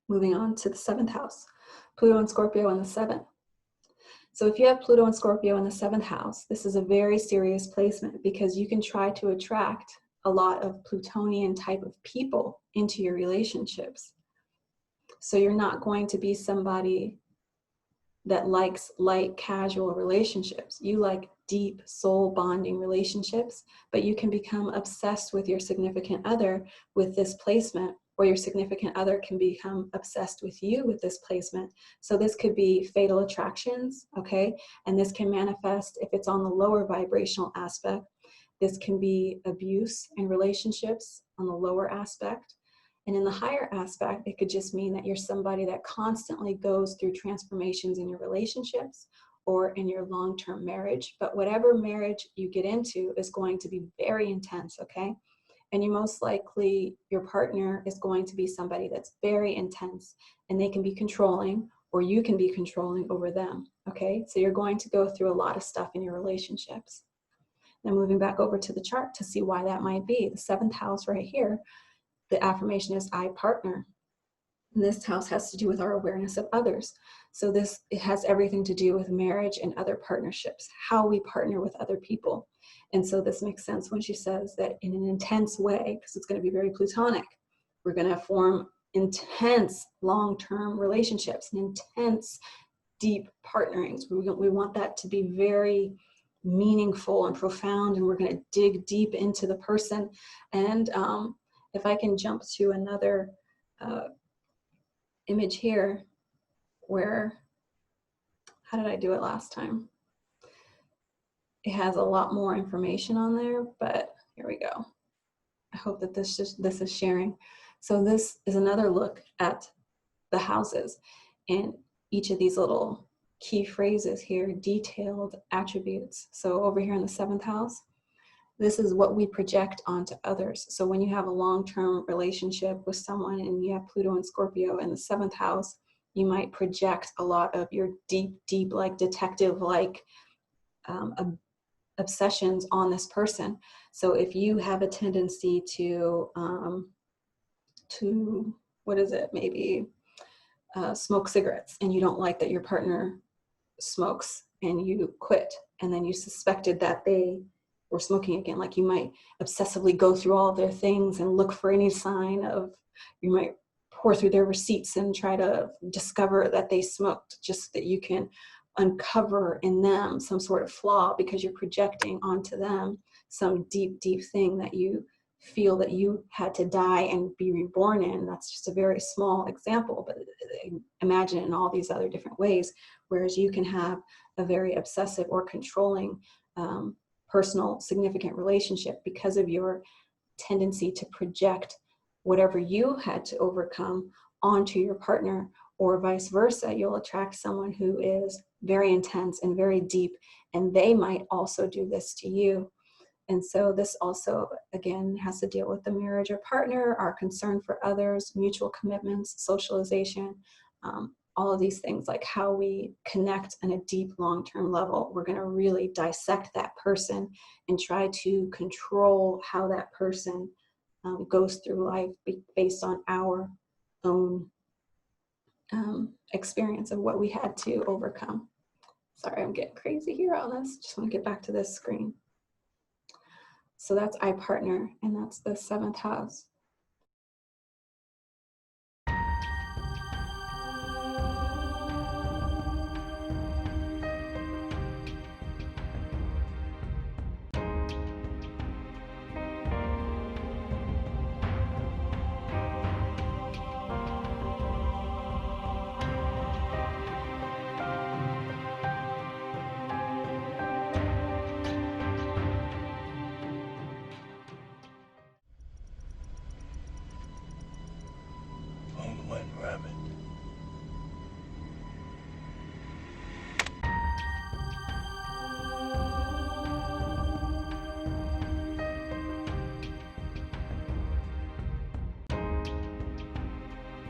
Moving on to the 7th house, Pluto and Scorpio in the 7th. So if you have Pluto and Scorpio in the 7th house, this is a very serious placement because you can try to attract a lot of Plutonian type of people into your relationships. So you're not going to be somebody that likes light, casual relationships. You like deep soul bonding relationships, but you can become obsessed with your significant other with this placement, or your significant other can become obsessed with you with this placement. So this could be fatal attractions, okay? And this can manifest if it's on the lower vibrational aspect. This can be abuse in relationships on the lower aspect. And in the higher aspect, it could just mean that you're somebody that constantly goes through transformations in your relationships or in your long-term marriage. But whatever marriage you get into is going to be very intense, okay? And you most likely, your partner is going to be somebody that's very intense, and they can be controlling, or you can be controlling over them, okay? So you're going to go through a lot of stuff in your relationships. Now moving back over to the chart to see why that might be. The 7th house right here, the affirmation is I partner. And this house has to do with our awareness of others. So it has everything to do with marriage and other partnerships, how we partner with other people. And so this makes sense when she says that in an intense way, because it's going to be very Plutonic. We're going to form intense long-term relationships, and intense deep partnerings. We want that to be very meaningful and profound, and we're going to dig deep into the person. And if I can jump to another image here, where, how did I do it last time? It has a lot more information on there, but here we go. I hope that this is sharing. So this is another look at the houses, and each of these little key phrases here, detailed attributes. So over here in the 7th house, this is what we project onto others. So when you have a long-term relationship with someone and you have Pluto and Scorpio in the 7th house, you might project a lot of your deep, like detective-like obsessions on this person. So if you have a tendency to what is it, maybe smoke cigarettes, and you don't like that your partner smokes, and you quit, and then you suspected that they were smoking again, like you might obsessively go through all of their things and look for any sign of, you might pour through their receipts and try to discover that they smoked, just that you can uncover in them some sort of flaw because you're projecting onto them some deep thing that you feel that you had to die and be reborn in. That's just a very small example, but imagine it in all these other different ways. Whereas you can have a very obsessive or controlling personal significant relationship because of your tendency to project whatever you had to overcome onto your partner, or vice versa. You'll attract someone who is very intense and very deep, and they might also do this to you. And so this also, again, has to deal with the marriage or partner, our concern for others, mutual commitments, socialization, all of these things, like how we connect on a deep long-term level. We're going to really dissect that person and try to control how that person goes through life based on our own experience of what we had to overcome. Sorry, I'm getting crazy here on this. Just want to get back to this screen. So that's I partner, and that's the 7th house.